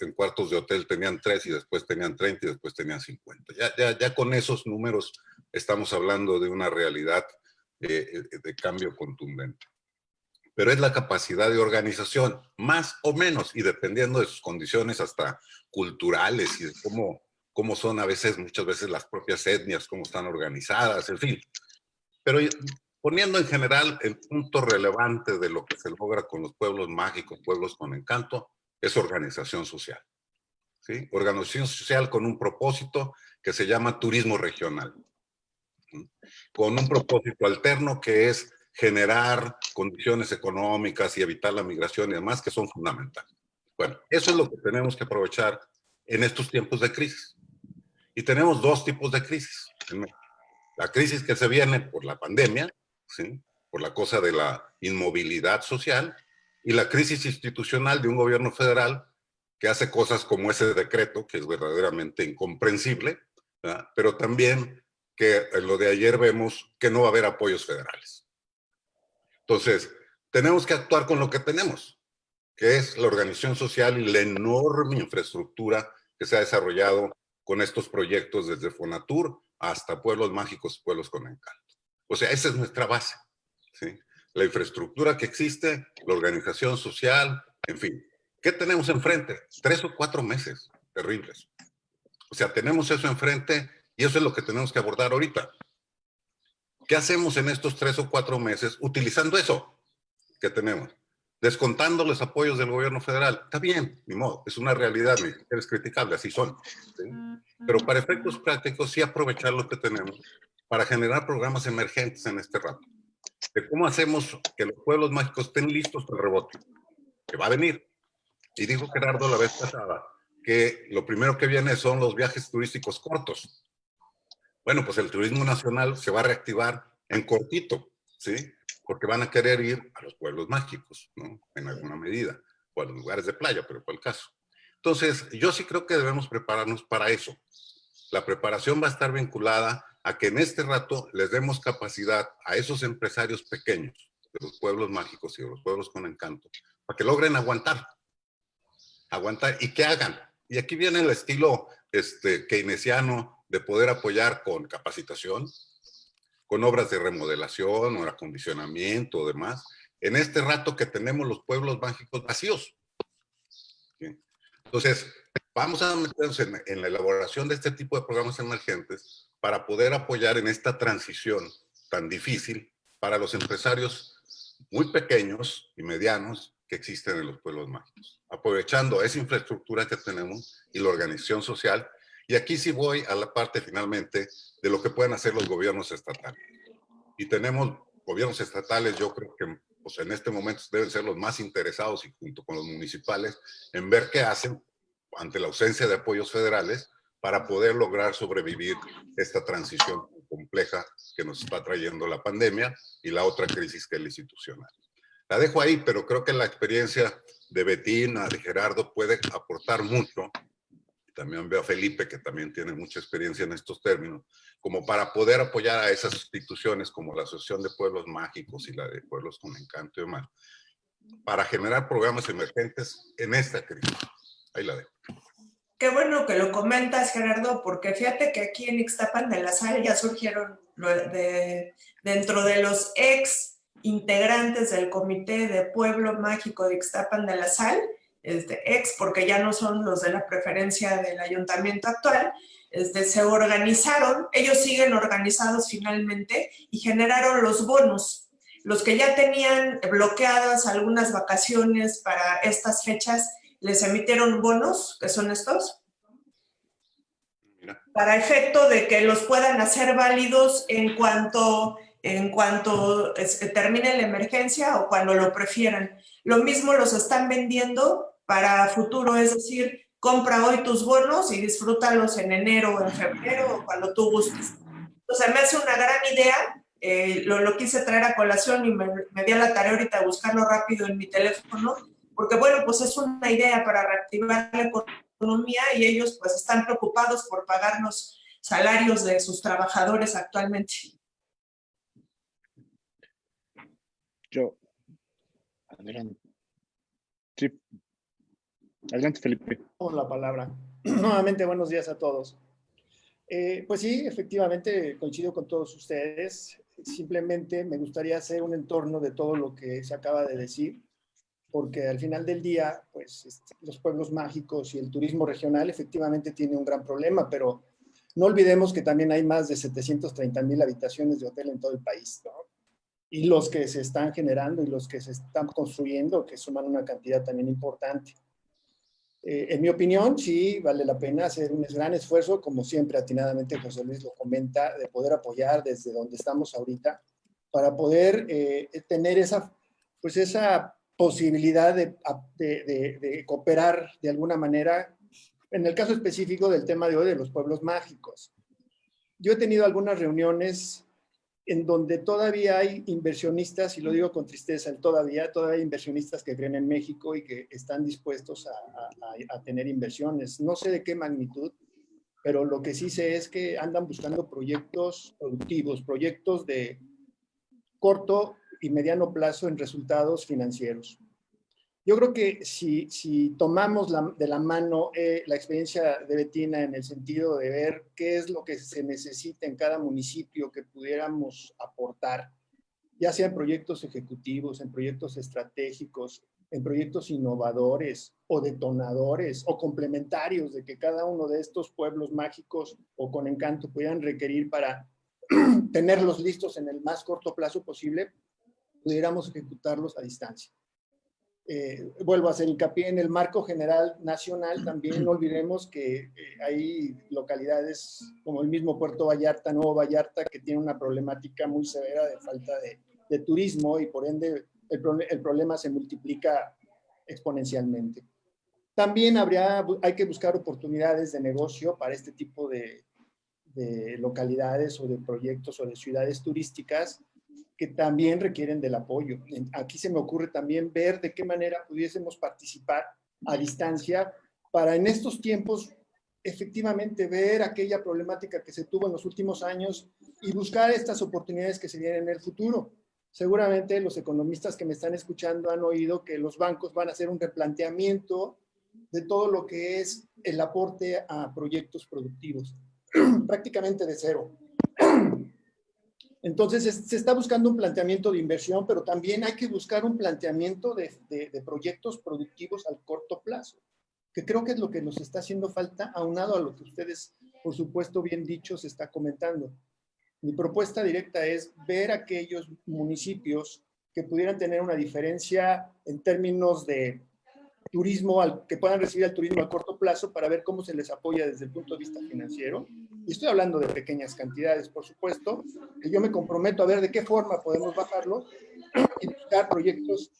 de hotel tenían 3 y después tenían 30 y después tenían 50. Ya con esos números estamos hablando de una realidad de cambio contundente. Pero es la capacidad de organización, más o menos, y dependiendo de sus condiciones hasta culturales y de cómo son muchas veces las propias etnias, cómo están organizadas, en fin. Pero poniendo en general el punto relevante de lo que se logra con los pueblos mágicos, pueblos con encanto, es organización social. ¿Sí? Organización social con un propósito que se llama turismo regional. ¿Sí? Con un propósito alterno que es generar condiciones económicas y evitar la migración y demás que son fundamentales. Bueno, eso es lo que tenemos que aprovechar en estos tiempos de crisis. Y tenemos 2 tipos de crisis. La crisis que se viene por la pandemia, ¿sí? Por la cosa de la inmovilidad social, y la crisis institucional de un gobierno federal que hace cosas como ese decreto, que es verdaderamente incomprensible, ¿verdad? Pero también que en lo de ayer vemos que no va a haber apoyos federales. Entonces, tenemos que actuar con lo que tenemos, que es la organización social y la enorme infraestructura que se ha desarrollado con estos proyectos desde Fonatur hasta pueblos mágicos, pueblos con encanto. O sea, esa es nuestra base, ¿sí? La infraestructura que existe, la organización social, en fin. ¿Qué tenemos enfrente? 3 o 4 meses terribles. O sea, tenemos eso enfrente y eso es lo que tenemos que abordar ahorita. ¿Qué hacemos en estos 3 o 4 meses utilizando eso que tenemos? Descontando los apoyos del gobierno federal. Está bien, ni modo, es una realidad, es criticable, así son. ¿Sí? Pero para efectos prácticos sí aprovechar lo que tenemos para generar programas emergentes en este rato. De cómo hacemos que los pueblos mágicos estén listos para el rebote, que va a venir. Y dijo Gerardo la vez pasada que lo primero que viene son los viajes turísticos cortos. Bueno, pues el turismo nacional se va a reactivar en cortito, ¿sí? Porque van a querer ir a los pueblos mágicos, ¿no? En alguna medida, o a los lugares de playa, pero por el caso. Entonces, yo sí creo que debemos prepararnos para eso. La preparación va a estar vinculada a que en este rato les demos capacidad a esos empresarios pequeños de los pueblos mágicos y de los pueblos con encanto, para que logren aguantar y que hagan. Y aquí viene el estilo keynesiano de poder apoyar con capacitación, con obras de remodelación o acondicionamiento o demás, en este rato que tenemos los pueblos mágicos vacíos. ¿Sí? Entonces, vamos a meternos en la elaboración de este tipo de programas emergentes para poder apoyar en esta transición tan difícil para los empresarios muy pequeños y medianos que existen en los pueblos mágicos, aprovechando esa infraestructura que tenemos y la organización social. Y aquí sí voy a la parte finalmente de lo que pueden hacer los gobiernos estatales. Y tenemos gobiernos estatales, yo creo que pues, en este momento deben ser los más interesados y junto con los municipales en ver qué hacen ante la ausencia de apoyos federales para poder lograr sobrevivir esta transición compleja que nos está trayendo la pandemia y la otra crisis que es la institucional. La dejo ahí, pero creo que la experiencia de Betina, de Gerardo, puede aportar mucho. También veo a Felipe, que también tiene mucha experiencia en estos términos, como para poder apoyar a esas instituciones como la Asociación de Pueblos Mágicos y la de Pueblos con Encanto y demás, para generar programas emergentes en esta crisis. Ahí la dejo. Qué bueno que lo comentas, Gerardo, porque fíjate que aquí en Ixtapan de la Sal ya surgieron dentro de los ex integrantes del Comité de Pueblo Mágico de Ixtapan de la Sal, ex porque ya no son los de la preferencia del ayuntamiento actual, se organizaron, ellos siguen organizados finalmente y generaron los bonos. Los que ya tenían bloqueadas algunas vacaciones para estas fechas, les emitieron bonos, que son estos, para efecto de que los puedan hacer válidos en cuanto termine la emergencia o cuando lo prefieran. Lo mismo los están vendiendo para futuro, es decir, compra hoy tus bonos y disfrútalos en enero o en febrero o cuando tú gustes. Entonces me hace una gran idea, lo quise traer a colación y me di a la tarea ahorita de buscarlo rápido en mi teléfono, porque bueno, pues es una idea para reactivar la economía y ellos pues están preocupados por pagar los salarios de sus trabajadores actualmente. Yo, adelante. Sí. Adelante, Felipe. Con la palabra. Nuevamente, buenos días a todos. Pues sí, efectivamente coincido con todos ustedes. Simplemente me gustaría hacer un entorno de todo lo que se acaba de decir, porque al final del día, pues los pueblos mágicos y el turismo regional efectivamente tiene un gran problema, pero no olvidemos que también hay más de 730,000 habitaciones de hotel en todo el país, ¿no? Y los que se están generando y los que se están construyendo, que suman una cantidad también importante. En mi opinión, sí vale la pena hacer un gran esfuerzo, como siempre atinadamente José Luis lo comenta, de poder apoyar desde donde estamos ahorita, para poder tener esa posibilidad de cooperar de alguna manera, en el caso específico del tema de hoy de los pueblos mágicos. Yo he tenido algunas reuniones en donde todavía hay inversionistas, y lo digo con tristeza, todavía hay inversionistas que creen en México y que están dispuestos a tener inversiones. No sé de qué magnitud, pero lo que sí sé es que andan buscando proyectos productivos, proyectos de corto y mediano plazo en resultados financieros. Yo creo que si tomamos de la mano la experiencia de Betina en el sentido de ver qué es lo que se necesita en cada municipio que pudiéramos aportar, ya sea en proyectos ejecutivos, en proyectos estratégicos, en proyectos innovadores o detonadores o complementarios de que cada uno de estos pueblos mágicos o con encanto pudieran requerir para tenerlos listos en el más corto plazo posible, pudiéramos ejecutarlos a distancia. Vuelvo a hacer hincapié en el marco general nacional. También no olvidemos que hay localidades como el mismo Puerto Vallarta, Nuevo Vallarta, que tiene una problemática muy severa de falta de turismo y por ende el problema se multiplica exponencialmente. También hay que buscar oportunidades de negocio para este tipo de localidades o de proyectos o de ciudades turísticas que también requieren del apoyo. Aquí se me ocurre también ver de qué manera pudiésemos participar a distancia para en estos tiempos efectivamente ver aquella problemática que se tuvo en los últimos años y buscar estas oportunidades que se vienen en el futuro. Seguramente los economistas que me están escuchando han oído que los bancos van a hacer un replanteamiento de todo lo que es el aporte a proyectos productivos, prácticamente de cero. Entonces, se está buscando un planteamiento de inversión, pero también hay que buscar un planteamiento de proyectos productivos al corto plazo, que creo que es lo que nos está haciendo falta, aunado a lo que ustedes, por supuesto, bien dicho, se está comentando. Mi propuesta directa es ver aquellos municipios que pudieran tener una diferencia en términos de turismo, que puedan recibir el turismo a corto plazo para ver cómo se les apoya desde el punto de vista financiero. Y estoy hablando de pequeñas cantidades, por supuesto, que yo me comprometo a ver de qué forma podemos bajarlo y buscar proyectos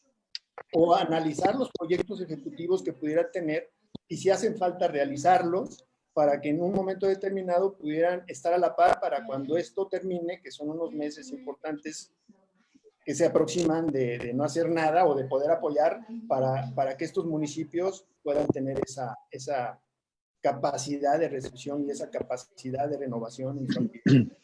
o analizar los proyectos ejecutivos que pudiera tener y si hacen falta realizarlos para que en un momento determinado pudieran estar a la par para cuando esto termine, que son unos meses importantes que se aproximan de no hacer nada o de poder apoyar para que estos municipios puedan tener esa capacidad de recepción y esa capacidad de renovación en su actividad.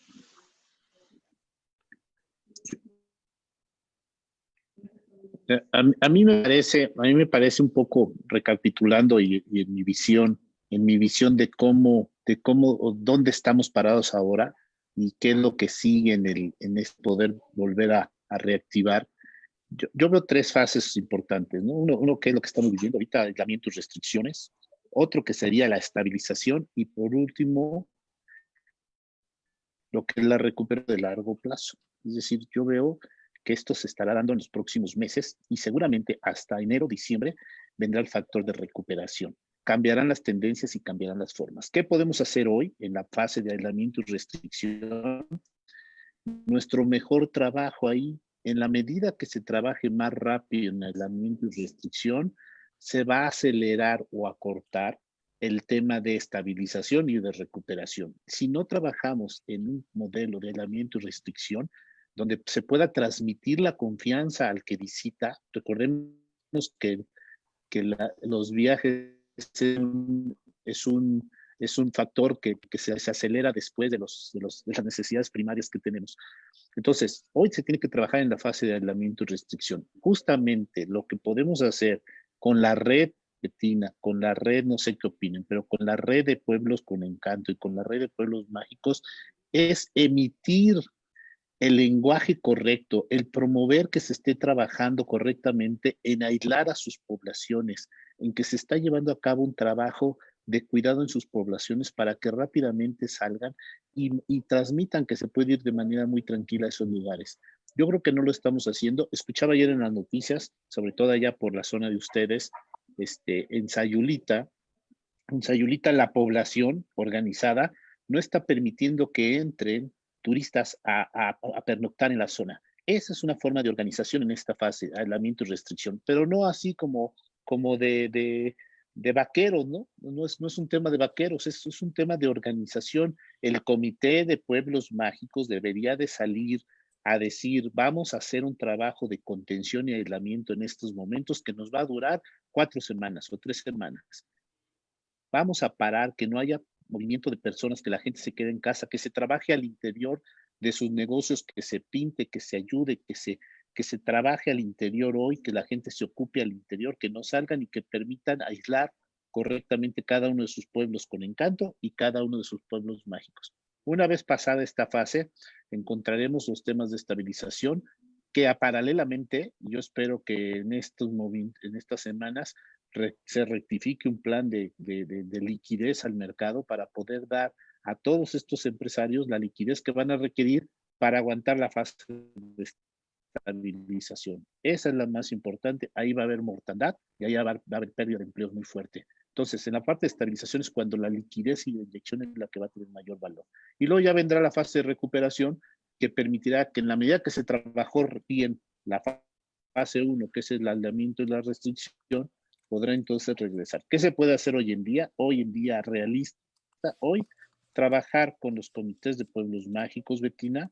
A mí me parece un poco, recapitulando y en mi visión de cómo, dónde estamos parados ahora y qué es lo que sigue en este poder volver a reactivar. Yo veo tres fases importantes, ¿no? Uno que es lo que estamos viviendo ahorita, aislamientos, restricciones. Otro que sería la estabilización. Y por último, lo que es la recuperación de largo plazo. Es decir, yo veo que esto se estará dando en los próximos meses y seguramente hasta enero, diciembre, vendrá el factor de recuperación. Cambiarán las tendencias y cambiarán las formas. ¿Qué podemos hacer hoy en la fase de aislamiento y restricción? Nuestro mejor trabajo ahí, en la medida que se trabaje más rápido en aislamiento y restricción, se va a acelerar o acortar el tema de estabilización y de recuperación. Si no trabajamos en un modelo de aislamiento y restricción, donde se pueda transmitir la confianza al que visita, recordemos que los viajes es un factor que se acelera después de las necesidades primarias que tenemos. Entonces, hoy se tiene que trabajar en la fase de aislamiento y restricción. Justamente lo que podemos hacer con la red Betina, con la red, no sé qué opinen, pero con la red de pueblos con encanto y con la red de pueblos mágicos, es emitir el lenguaje correcto, el promover que se esté trabajando correctamente en aislar a sus poblaciones, en que se está llevando a cabo un trabajo de cuidado en sus poblaciones para que rápidamente salgan y transmitan que se puede ir de manera muy tranquila a esos lugares. Yo creo que no lo estamos haciendo. Escuchaba ayer en las noticias, sobre todo allá por la zona de ustedes, en Sayulita la población organizada no está permitiendo que entren turistas a pernoctar en la zona. Esa es una forma de organización en esta fase, aislamiento y restricción, pero no así como de vaqueros, ¿no? No es un tema de vaqueros, es un tema de organización. El Comité de Pueblos Mágicos debería de salir a decir, vamos a hacer un trabajo de contención y aislamiento en estos momentos que nos va a durar 4 semanas o 3 semanas. Vamos a parar, que no haya movimiento de personas, que la gente se quede en casa, que se trabaje al interior de sus negocios, que se pinte, que se ayude, que se trabaje al interior hoy, que la gente se ocupe al interior, que no salgan y que permitan aislar correctamente cada uno de sus pueblos con encanto y cada uno de sus pueblos mágicos. Una vez pasada esta fase, encontraremos los temas de estabilización que paralelamente, yo espero que en estas semanas se rectifique un plan de liquidez al mercado para poder dar a todos estos empresarios la liquidez que van a requerir para aguantar la fase de estabilización. Esa es la más importante. Ahí va a haber mortandad y ahí va a haber pérdida de empleos muy fuerte. Entonces, en la parte de estabilización es cuando la liquidez y la inyección es la que va a tener mayor valor. Y luego ya vendrá la fase de recuperación que permitirá que en la medida que se trabajó bien la fase 1, que es el aislamiento y la restricción, podrá entonces regresar. ¿Qué se puede hacer hoy en día? Hoy en día realista, hoy trabajar con los comités de pueblos mágicos, Betina,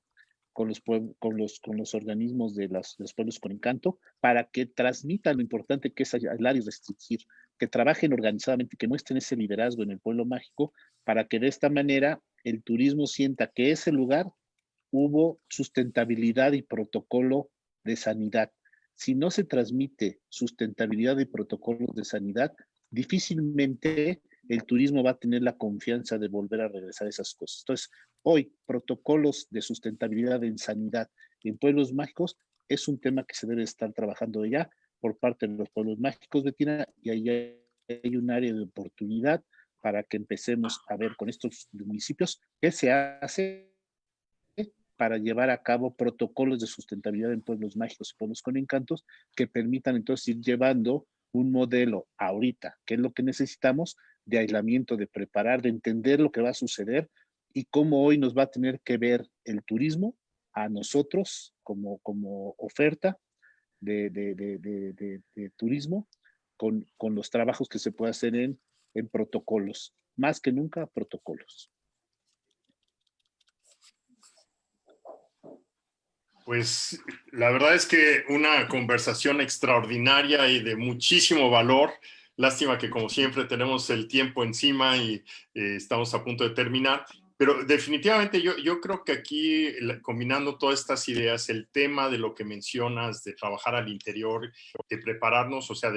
con los organismos de los pueblos con encanto, para que transmitan lo importante que es aislar y restringir, que trabajen organizadamente, que muestren ese liderazgo en el pueblo mágico, para que de esta manera el turismo sienta que ese lugar hubo sustentabilidad y protocolo de sanidad. Si no se transmite sustentabilidad y protocolos de sanidad, difícilmente el turismo va a tener la confianza de volver a regresar a esas cosas. Entonces, hoy, protocolos de sustentabilidad en sanidad en pueblos mágicos es un tema que se debe estar trabajando ya por parte de los pueblos mágicos, Bettina, y ahí hay un área de oportunidad para que empecemos a ver con estos municipios qué se hace para llevar a cabo protocolos de sustentabilidad en pueblos mágicos y pueblos con encantos que permitan entonces ir llevando un modelo ahorita, que es lo que necesitamos, de aislamiento, de preparar, de entender lo que va a suceder y cómo hoy nos va a tener que ver el turismo a nosotros como oferta de turismo con los trabajos que se puede hacer en protocolos, más que nunca protocolos. Pues la verdad es que una conversación extraordinaria y de muchísimo valor. Lástima que como siempre tenemos el tiempo encima y estamos a punto de terminar. Pero definitivamente yo creo que aquí, combinando todas estas ideas, el tema de lo que mencionas, de trabajar al interior, de prepararnos, o sea,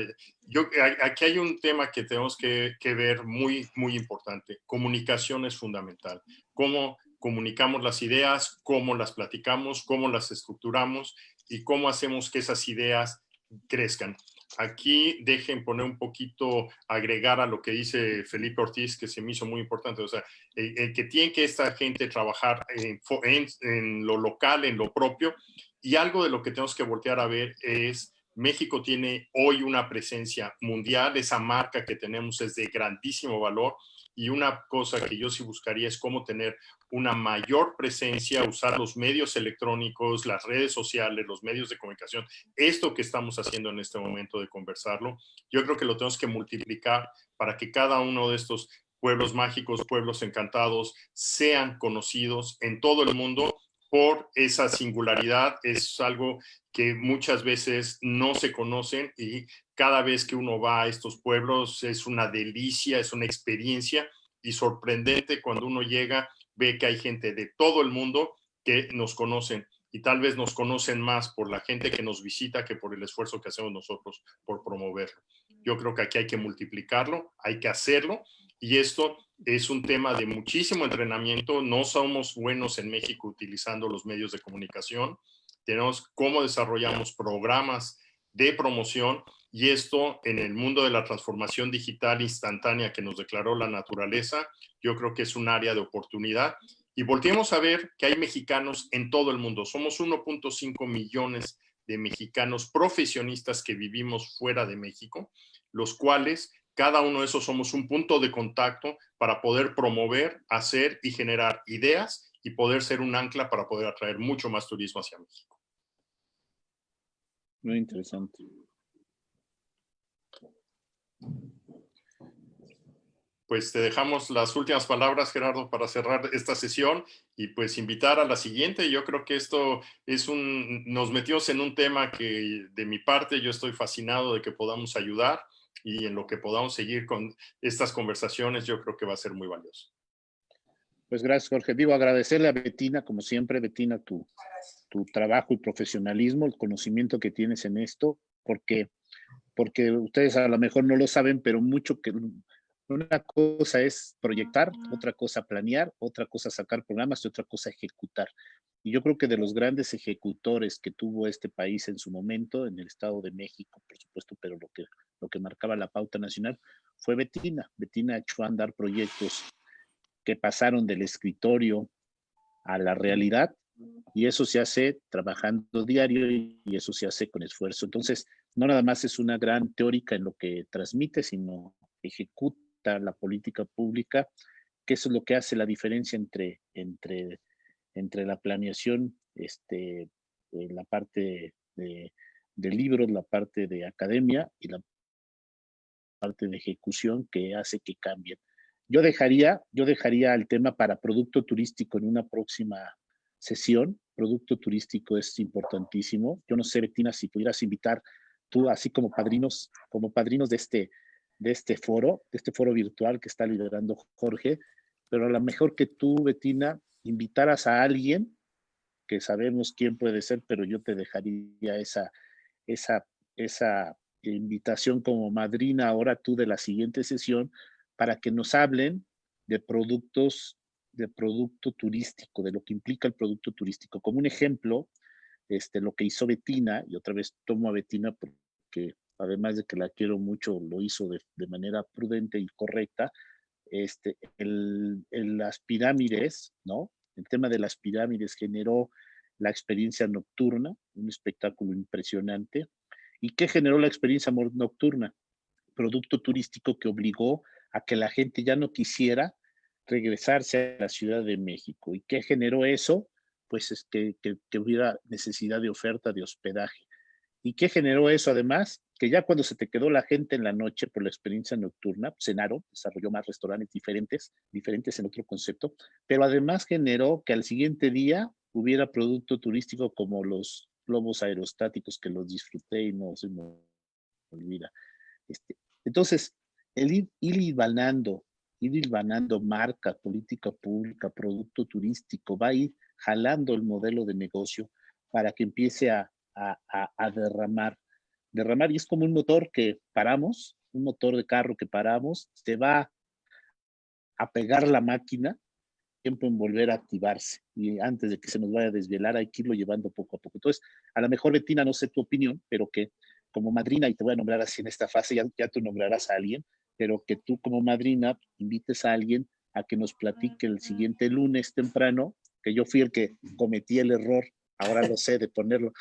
aquí hay un tema que tenemos que ver muy, muy importante. Comunicación es fundamental. ¿Cómo comunicamos las ideas, cómo las platicamos, cómo las estructuramos y cómo hacemos que esas ideas crezcan? Aquí dejen poner un poquito, agregar a lo que dice Felipe Ortiz, que se me hizo muy importante, o sea, que tiene que esta gente trabajar en lo local, en lo propio, y algo de lo que tenemos que voltear a ver es México tiene hoy una presencia mundial, esa marca que tenemos es de grandísimo valor, y una cosa que yo sí buscaría es cómo tener una mayor presencia, usar los medios electrónicos, las redes sociales, los medios de comunicación, esto que estamos haciendo en este momento de conversarlo, yo creo que lo tenemos que multiplicar para que cada uno de estos pueblos mágicos, pueblos encantados, sean conocidos en todo el mundo por esa singularidad. Es algo que muchas veces no se conocen y cada vez que uno va a estos pueblos es una delicia, es una experiencia y sorprendente cuando uno llega, ve que hay gente de todo el mundo que nos conocen y tal vez nos conocen más por la gente que nos visita que por el esfuerzo que hacemos nosotros por promoverlo. Yo creo que aquí hay que multiplicarlo, hay que hacerlo y esto es un tema de muchísimo entrenamiento. No somos buenos en México utilizando los medios de comunicación. Tenemos cómo desarrollamos programas de promoción y esto en el mundo de la transformación digital instantánea que nos declaró la naturaleza, yo creo que es un área de oportunidad. Y volteemos a ver que hay mexicanos en todo el mundo. Somos 1.5 millones de mexicanos profesionistas que vivimos fuera de México, los cuales cada uno de esos somos un punto de contacto para poder promover, hacer y generar ideas y poder ser un ancla para poder atraer mucho más turismo hacia México. Muy interesante. Pues te dejamos las últimas palabras, Gerardo, para cerrar esta sesión y pues invitar a la siguiente. Yo creo que esto es nos metimos en un tema que de mi parte yo estoy fascinado de que podamos ayudar y en lo que podamos seguir con estas conversaciones yo creo que va a ser muy valioso. Pues gracias, Jorge. Digo, agradecerle a Bettina, como siempre, Bettina, tu trabajo y profesionalismo, el conocimiento que tienes en esto, porque ustedes a lo mejor no lo saben, pero mucho que una cosa es proyectar, otra cosa planear, otra cosa sacar programas y otra cosa ejecutar. Y yo creo que de los grandes ejecutores que tuvo este país en su momento, en el Estado de México, por supuesto, pero lo que marcaba la pauta nacional fue Bettina. Bettina echó a andar proyectos que pasaron del escritorio a la realidad y eso se hace trabajando diario y eso se hace con esfuerzo. Entonces, no nada más es una gran teórica en lo que transmite, sino ejecuta la política pública, que eso es lo que hace la diferencia entre la planeación, la parte de libros, la parte de academia y la parte de ejecución que hace que cambien. Yo dejaría el tema para producto turístico en una próxima sesión. Producto turístico es importantísimo. Yo no sé, Bettina, si pudieras invitar tú, así como padrinos de este foro virtual que está liderando Jorge, pero a lo mejor que tú, Bettina, invitaras a alguien, que sabemos quién puede ser, pero yo te dejaría esa invitación como madrina ahora tú de la siguiente sesión, para que nos hablen de producto turístico, de lo que implica el producto turístico. Como un ejemplo, lo que hizo Bettina, y otra vez tomo a Bettina porque además de que la quiero mucho, lo hizo de manera prudente y correcta. Las pirámides, ¿no? El tema de las pirámides generó la experiencia nocturna, un espectáculo impresionante. ¿Y qué generó la experiencia nocturna? Producto turístico que obligó a que la gente ya no quisiera regresarse a la Ciudad de México. ¿Y qué generó eso? Pues es que hubiera necesidad de oferta de hospedaje. ¿Y qué generó eso además? Que ya cuando se te quedó la gente en la noche por la experiencia nocturna, cenaron, desarrolló más restaurantes diferentes en otro concepto, pero además generó que al siguiente día hubiera producto turístico como los globos aerostáticos, que los disfruté y no se me olvida. Entonces, el ir hilvanando marca, política pública, producto turístico, va a ir jalando el modelo de negocio para que empiece a derramar, y es como un motor que paramos, un motor de carro que paramos, se va a pegar la máquina, tiempo en volver a activarse, y antes de que se nos vaya a desvelar hay que irlo llevando poco a poco. Entonces, a lo mejor, Bettina, no sé tu opinión, pero que como madrina, y te voy a nombrar así en esta fase, ya tú nombrarás a alguien, pero que tú como madrina invites a alguien a que nos platique el siguiente lunes temprano, que yo fui el que cometí el error, ahora lo sé, de ponerlo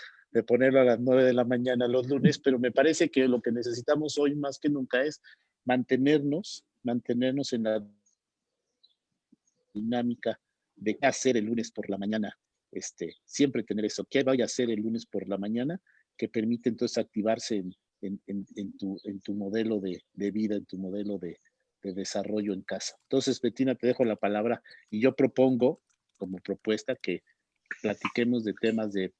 a las 9 de la mañana los lunes, pero me parece que lo que necesitamos hoy más que nunca es mantenernos en la dinámica de qué hacer el lunes por la mañana. Siempre tener eso, qué voy a hacer el lunes por la mañana, que permite entonces activarse en tu modelo de vida, en tu modelo de desarrollo en casa. Entonces, Bettina, te dejo la palabra y yo propongo como propuesta que platiquemos de temas de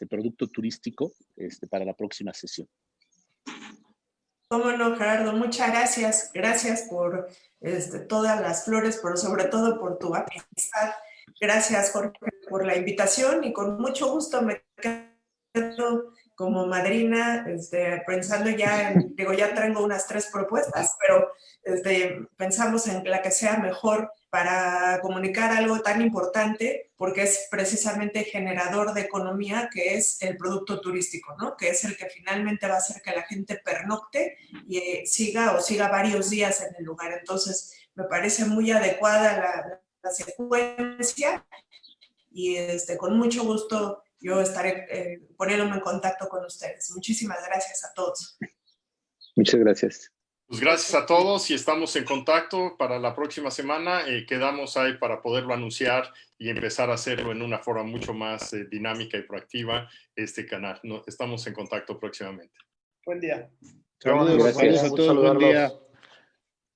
producto turístico para la próxima sesión. Cómo no, Gerardo, muchas gracias. Gracias por todas las flores, pero sobre todo por tu amistad. Gracias, Jorge, por la invitación y con mucho gusto me quedo como madrina, pensando ya ya traigo unas 3 propuestas, pero pensamos en la que sea mejor para comunicar algo tan importante, porque es precisamente generador de economía, que es el producto turístico, ¿no? Que es el que finalmente va a hacer que la gente pernocte y siga varios días en el lugar. Entonces, me parece muy adecuada la secuencia y con mucho gusto yo estaré poniéndome en contacto con ustedes. Muchísimas gracias a todos. Muchas gracias. Pues gracias a todos y estamos en contacto para la próxima semana. Quedamos ahí para poderlo anunciar y empezar a hacerlo en una forma mucho más dinámica y proactiva este canal. Estamos en contacto próximamente. Buen día. Saludos a todos, buen día.